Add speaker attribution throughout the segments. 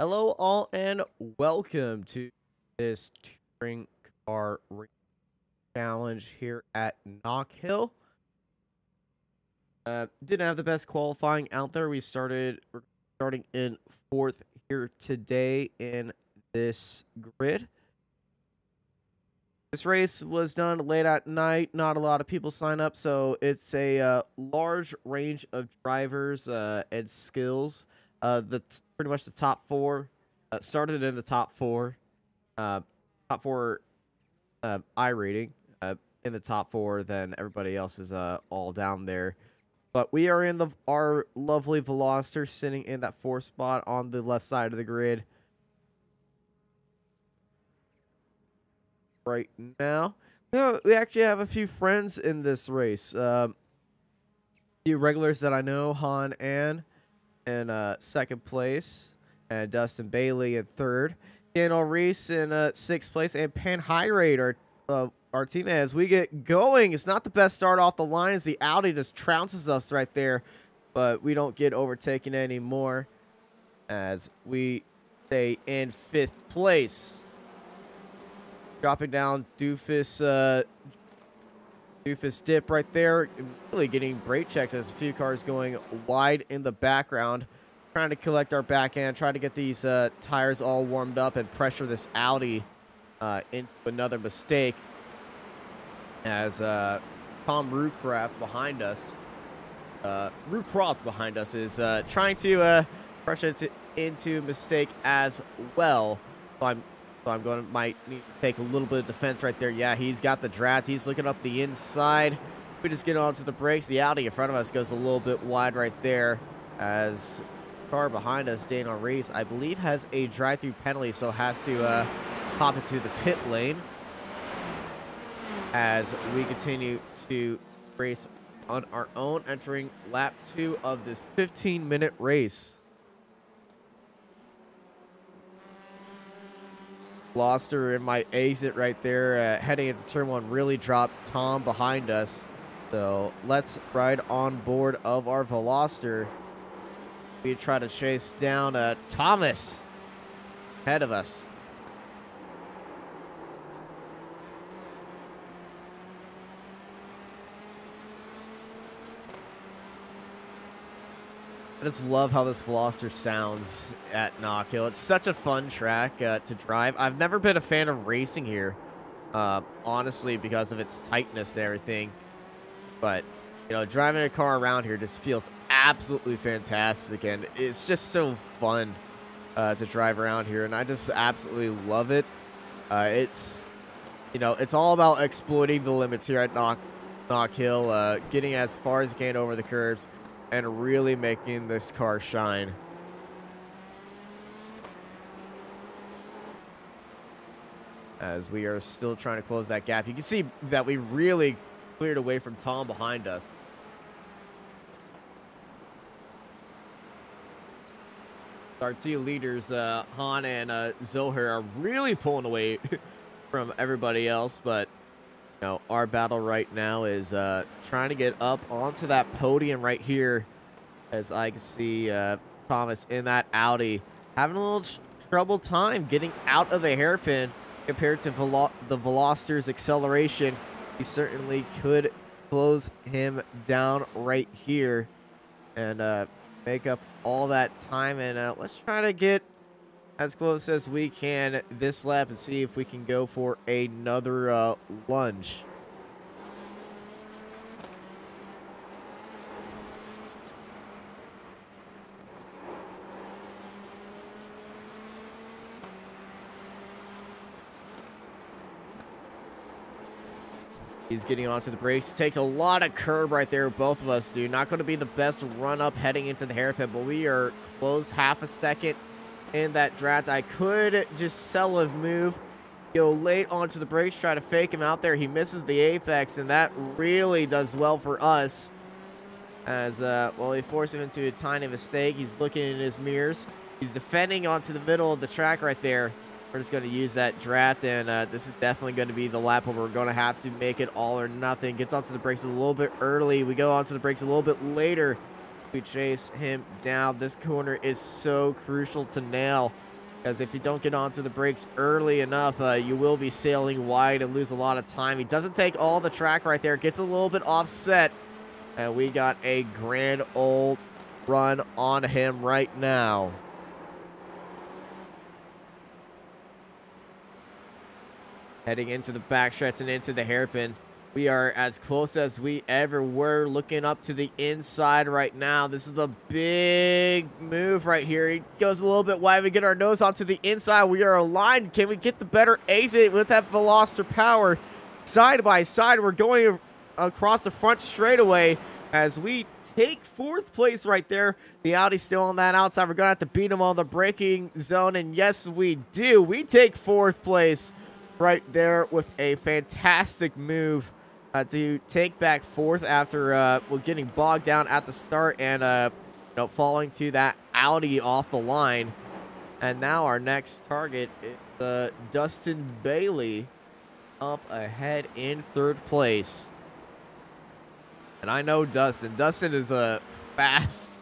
Speaker 1: Hello, all, and welcome to this touring car race challenge here at Knock Hill. Didn't have the best qualifying out there. We're starting in fourth here today in this grid. This race was done late at night. Not a lot of people sign up, so it's a large range of drivers and skills. Pretty much the top four started in the top four. Top four I rating in the top four. Then everybody else is all down there. But we are in our lovely Veloster sitting in that fourth spot on the left side of the grid right now. We actually have a few friends in this race. A few regulars that I know, Han Ann in second place, and Dustin Bailey in third. Daniel Reese in sixth place, and Pan Hyrate, our teammate, as we get going. It's not the best start off the line as the Audi just trounces us right there, but we don't get overtaken anymore as we stay in fifth place. Dropping down Doofus dip right there, really getting brake checked as a few cars going wide in the background. Trying to collect our back end, trying to get these tires all warmed up and pressure this Audi into another mistake. As Tom Rucroft behind us, is trying to pressure it into mistake as well. So might need to take a little bit of defense right there. Yeah, he's got the drats. He's looking up the inside. We just get onto the brakes. The Audi in front of us goes a little bit wide right there as car behind us, Daniel Reese, I believe has a drive-through penalty, so has to hop into the pit lane as we continue to race on our own, entering lap 2 of this 15-minute race. Veloster in my exit right there, heading into turn 1, really dropped Tom behind us. So let's ride on board of our Veloster. We try to chase down Thomas ahead of us. I just love how this Veloster sounds at Knock Hill. It's such a fun track to drive. I've never been a fan of racing here, honestly, because of its tightness and everything. But, you know, driving a car around here just feels absolutely fantastic, and it's just so fun to drive around here, and I just absolutely love it. It's, you know, it's all about exploiting the limits here at Knock Hill, getting as far as you can over the curbs, and really making this car shine. As we are still trying to close that gap. You can see that we really cleared away from Tom behind us. Our two leaders, Han and Zohar, are really pulling away from everybody else, but you know, our battle right now is trying to get up onto that podium right here, as I can see Thomas in that Audi having a little trouble time getting out of the hairpin compared to the Veloster's acceleration. He certainly could close him down right here and make up all that time. And let's try to get as close as we can this lap and see if we can go for another lunge. He's getting onto the brakes. Takes a lot of curb right there. Both of us do. Not going to be the best run up heading into the hairpin, but we are close half a second in that draft. I could just sell a move, go late onto the brakes, try to fake him out there. He misses the apex, and that really does well for us. As, well, we force him into a tiny mistake. He's looking in his mirrors. He's defending onto the middle of the track right there. We're just going to use that draft, and this is definitely going to be the lap where we're going to have to make it all or nothing. Gets onto the brakes a little bit early. We go onto the brakes a little bit later. We chase him down. This corner is so crucial to nail because if you don't get onto the brakes early enough, you will be sailing wide and lose a lot of time. He doesn't take all the track right there. Gets a little bit offset, and we got a grand old run on him right now. Heading into the backstretch and into the hairpin. We are as close as we ever were, looking up to the inside right now. This is the big move right here. He goes a little bit wide. We get our nose onto the inside. We are aligned. Can we get the better exit with that Veloster power? Side by side, we're going across the front straightaway as we take 4th place right there. The Audi's still on that outside. We're going to have to beat him on the braking zone, and yes, we do. We take 4th place right there with a fantastic move to take back 4th after well, getting bogged down at the start and you know, falling to that Audi off the line. And now our next target is Dustin Bailey up ahead in 3rd place. And I know Dustin. Dustin is fast,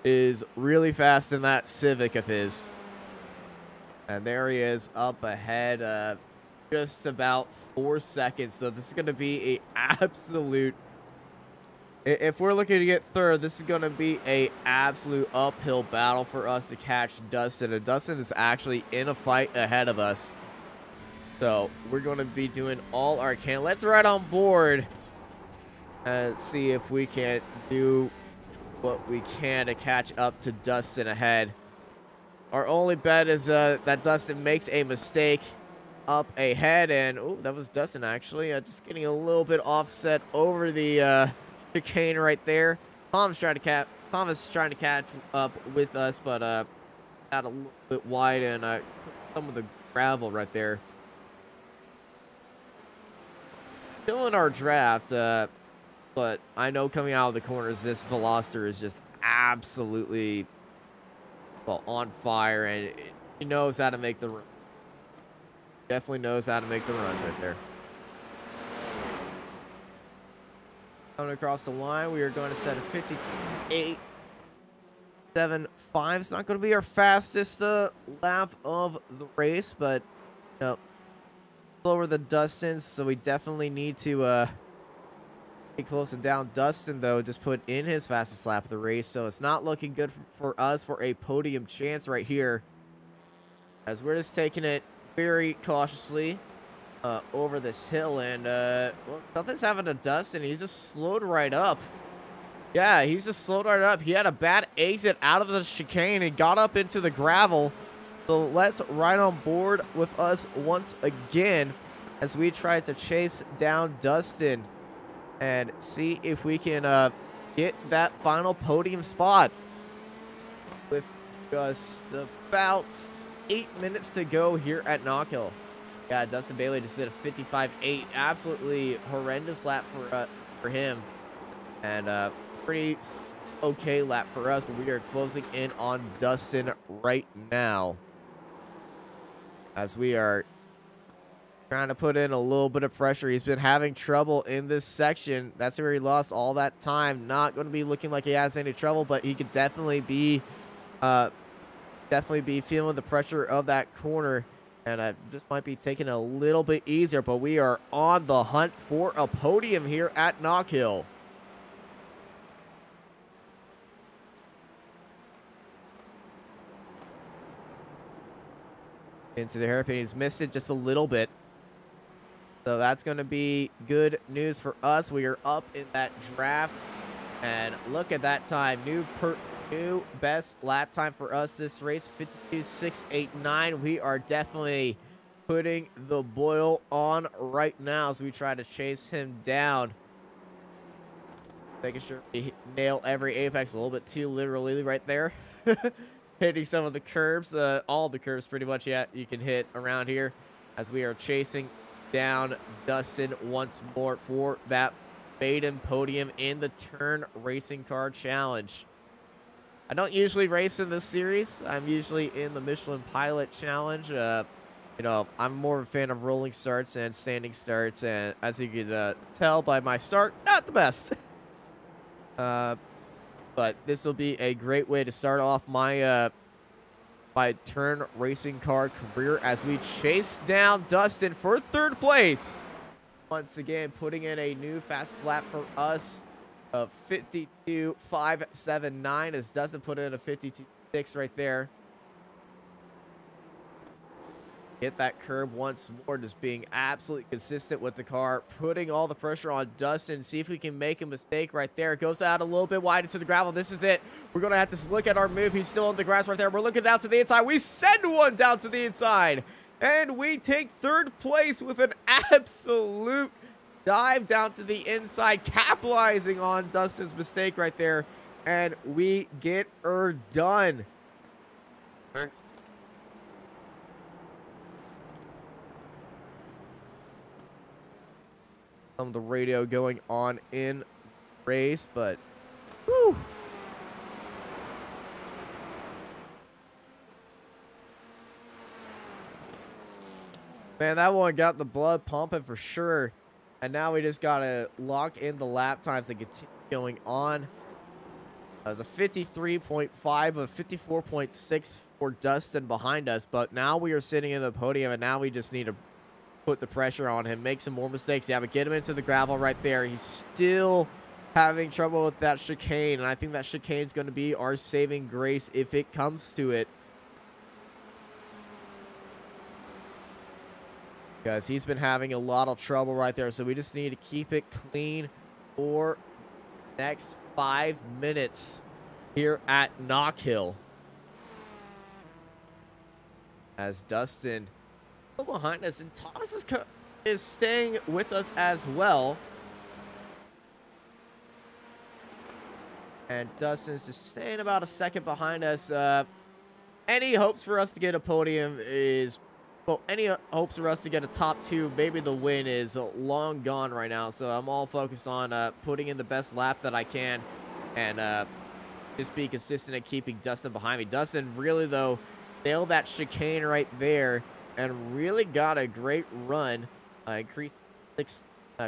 Speaker 1: is really fast in that Civic of his. And there he is up ahead. Just about 4 seconds, so this is going to be a absolute, if we're looking to get 3rd, this is going to be a absolute uphill battle for us to catch Dustin, and Dustin is actually in a fight ahead of us, so we're going to be doing all our can. Let's ride on board and see if we can do what we can to catch up to Dustin ahead. Our only bet is that Dustin makes a mistake up ahead, and oh, that was Dustin actually, just getting a little bit offset over the chicane right there. Thomas trying to catch up with us, but got a little bit wide and some of the gravel right there. Still in our draft, but I know coming out of the corners, this Veloster is just absolutely, well, on fire, and he knows how to make the room. Definitely knows how to make the runs right there. Coming across the line, we are going to set a 52.875. It's not going to be our fastest lap of the race, but you know, slower than Dustin's, so we definitely need to get close and down. Dustin, though, just put in his fastest lap of the race, so it's not looking good for us for a podium chance right here, as we're just taking it very cautiously over this hill, and well, nothing's happened to Dustin. He's just slowed right up. Yeah, he's just slowed right up. He had a bad exit out of the chicane and got up into the gravel. So let's ride on board with us once again as we try to chase down Dustin and see if we can get that final podium spot with just about 8 minutes to go here at Knockhill. Yeah, Dustin Bailey just did a 55.8. Absolutely horrendous lap for him. And pretty okay lap for us, but we are closing in on Dustin right now, as we are trying to put in a little bit of pressure. He's been having trouble in this section. That's where he lost all that time. Not going to be looking like he has any trouble, but he could definitely be feeling the pressure of that corner, and this might be taking a little bit easier, but we are on the hunt for a podium here at Knockhill. Into the hairpin, he's missed it just a little bit, so that's going to be good news for us. We are up in that draft, and look at that time. New best lap time for us this race, 52.689. We are definitely putting the boil on right now as we try to chase him down, making sure we nail every apex a little bit too literally right there. Hitting some of the curbs, all the curbs pretty much, yeah, you can hit around here, as we are chasing down Dustin once more for that maiden podium in the Turn Racing Car Challenge. I don't usually race in this series. I'm usually in the Michelin Pilot Challenge. You know, I'm more of a fan of rolling starts and standing starts, and as you can tell by my start, not the best. But this will be a great way to start off my my turn racing car career as we chase down Dustin for 3rd place. Once again, putting in a new fast lap for us of 52.579 as Dustin put in a 52.6 right there. Hit that curb once more, just being absolutely consistent with the car, putting all the pressure on Dustin. See if we can make a mistake right there. It goes out a little bit wide into the gravel. This is it. We're going to have to look at our move. He's still on the grass right there. We're looking down to the inside. We send one down to the inside, and we take 3rd place with an absolute dive down to the inside, capitalizing on Dustin's mistake right there, and we get her done. Some of the radio going on in race, but whew. Man, that one got the blood pumping for sure. And now we just gotta lock in the lap times and continue going on. That was a 53.5, a 54.6 for Dustin behind us, but now we are sitting in the podium, and now we just need to put the pressure on him, make some more mistakes. Yeah, but get him into the gravel right there. He's still having trouble with that chicane, and I think that chicane is going to be our saving grace if it comes to it. Because he's been having a lot of trouble right there, so we just need to keep it clean for the next 5 minutes here at Knockhill. As Dustin behind us, and Thomas is staying with us as well. And Dustin's just staying about a second behind us. Any hopes for us to get a podium is, well, any hopes for us to get a top 2, maybe the win, is long gone right now. So I'm all focused on putting in the best lap that I can and just be consistent at keeping Dustin behind me. Dustin really, though, nailed that chicane right there and really got a great run. Increased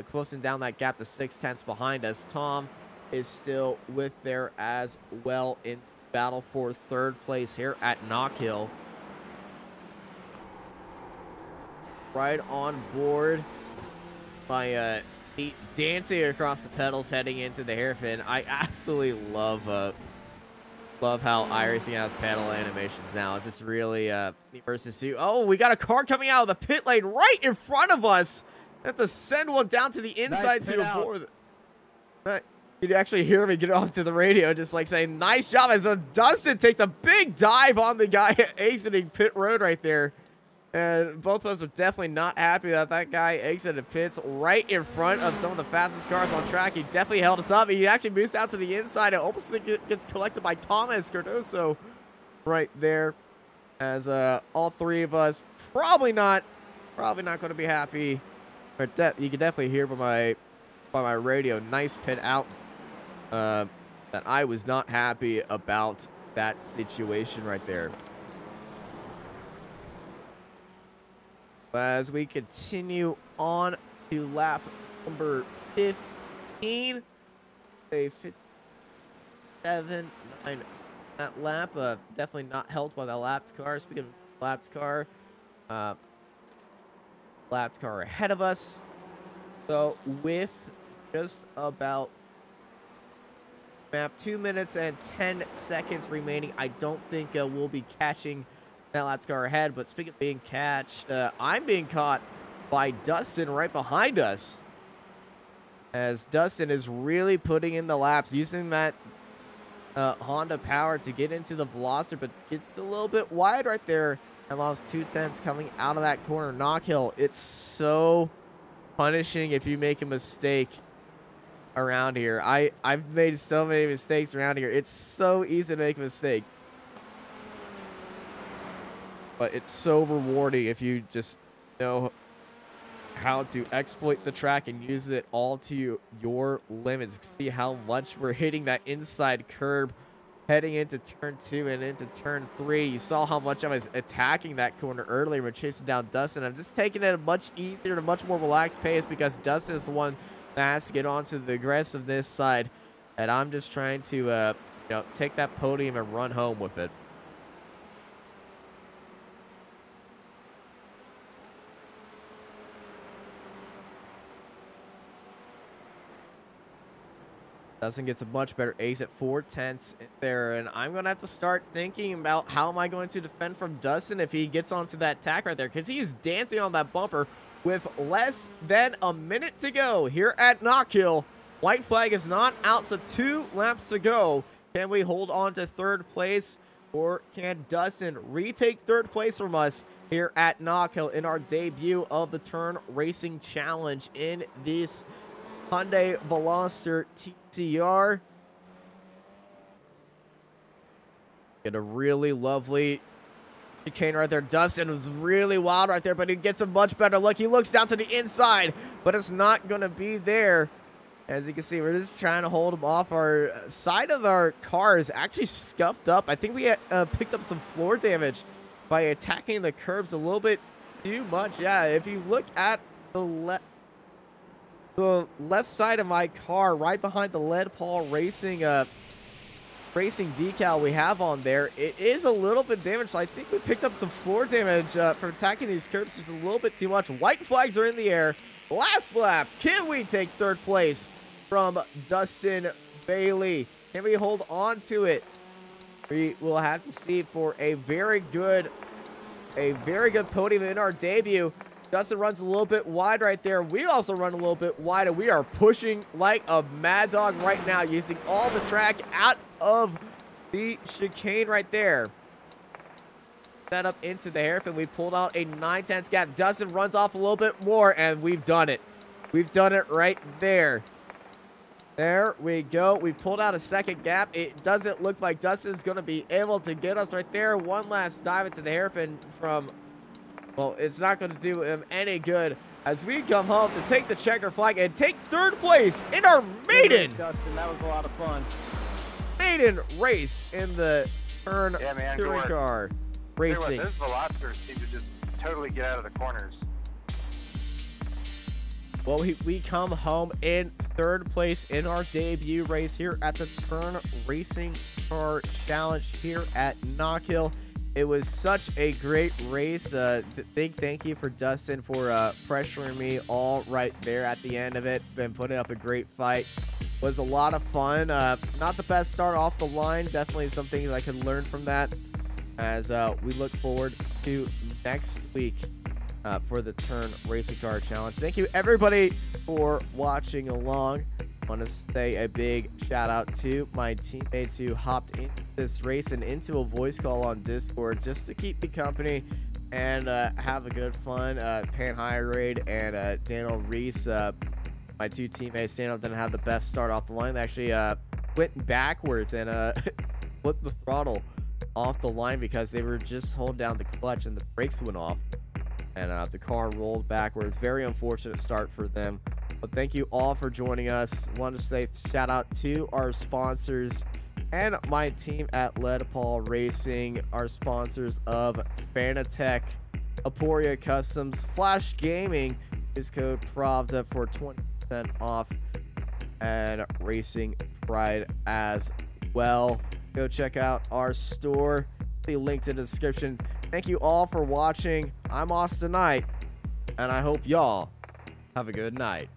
Speaker 1: closing down that gap to 6/10 behind us. Tom is still with there as well in battle for 3rd place here at Knockhill. Right on board. My feet dancing across the pedals heading into the hairpin. I absolutely love how iRacing has pedal animations now. It just really immerses you. Oh, we got a car coming out of the pit lane right in front of us. Have to send one down to the inside to avoid it. You'd actually hear me get onto the radio, just like saying, nice job, as Dustin takes a big dive on the guy exiting pit road right there. And both of us are definitely not happy that that guy exited pits right in front of some of the fastest cars on track. He definitely held us up. He actually moves out to the inside. It almost gets collected by Thomas Cardoso right there. As all 3 of us probably not going to be happy. But you can definitely hear by my radio, nice pit out, that I was not happy about that situation right there. As we continue on to lap number 15, a 57.9 that lap. Definitely not helped by the lapped car. Speaking of lapped car, lapped car ahead of us. So with just about 2 minutes and 10 seconds remaining, I don't think we'll be catching that lapped car ahead. But speaking of being catched, I'm being caught by Dustin right behind us, as Dustin is really putting in the laps, using that Honda power to get into the Veloster, but gets a little bit wide right there and lost 2/10 coming out of that corner. Knockhill, it's so punishing if you make a mistake around here. I've made so many mistakes around here. It's so easy to make a mistake, but it's so rewarding if you just know how to exploit the track and use it all to your limits. See how much we're hitting that inside curb heading into turn 2 and into turn 3. You saw how much I was attacking that corner earlier. We're chasing down Dustin. I'm just taking it a much easier, a much more relaxed pace, because Dustin is the one that has to get onto the aggressiveness side, and I'm just trying to take that podium and run home with it. Dustin gets a much better ace at 4/10 there, and I'm gonna have to start thinking about how am I going to defend from Dustin if he gets onto that tack right there, because he is dancing on that bumper with less than a minute to go here at Knockhill. White flag is not out, so 2 laps to go. Can we hold on to 3rd place, or can Dustin retake 3rd place from us here at Knockhill in our debut of the Turn Racing Challenge in this Hyundai Veloster TCR? Get a really lovely chicane right there. Dustin was really wild right there, but he gets a much better look. He looks down to the inside, but it's not going to be there. As you can see, we're just trying to hold him off. Our side of our car is actually scuffed up. I think we picked up some floor damage by attacking the curbs a little bit too much. Yeah, if you look at the left side of my car, right behind the Lead Paul Racing decal we have on there, it is a little bit damaged. So I think we picked up some floor damage from attacking these curbs just a little bit too much. White flags are in the air. Last lap. Can we take 3rd place from Dustin Bailey? Can we hold on to it? We will have to see for a very good podium in our debut. Dustin runs a little bit wide right there. We also run a little bit wide, and we are pushing like a mad dog right now, using all the track out of the chicane right there. Set up into the hairpin. We pulled out a 9/10 gap. Dustin runs off a little bit more, and we've done it. We've done it right there. There we go. We pulled out a 2nd gap. It doesn't look like Dustin's going to be able to get us right there. One last dive into the hairpin from, well, it's not going to do him any good as we come home to take the checker flag and take 3rd place in our maiden.
Speaker 2: Dustin, that was a lot of fun.
Speaker 1: Maiden race in the Turn touring car racing.
Speaker 2: Those Velocitors seem to just totally get out of the corners.
Speaker 1: Well, we come home in 3rd place in our debut race here at the Turn Racing Car Challenge here at Knockhill. It was such a great race. Big thank you for Dustin for pressuring me all right there at the end of it. Been putting up a great fight. Was a lot of fun. Not the best start off the line. Definitely some things I could learn from that as we look forward to next week for the Turn Racing Car Challenge. Thank you everybody for watching along. I want to say a big shout out to my teammates who hopped into this race and into a voice call on Discord just to keep me company and have a good fun. Pan High Raid and Daniel Reese, my 2 teammates. Daniel didn't have the best start off the line. They actually went backwards and flipped the throttle off the line because they were just holding down the clutch and the brakes went off. And the car rolled backwards. Very unfortunate start for them. But thank you all for joining us. Want to say shout out to our sponsors and my team at Lead Paul Racing. Our sponsors of Fanatec, Aporia Customs, Flash Gaming. Use code PRAVDA for 20% off. And Racing Pride as well. Go check out our store. Be linked in the description. Thank you all for watching. I'm Austin Knight, and I hope y'all have a good night.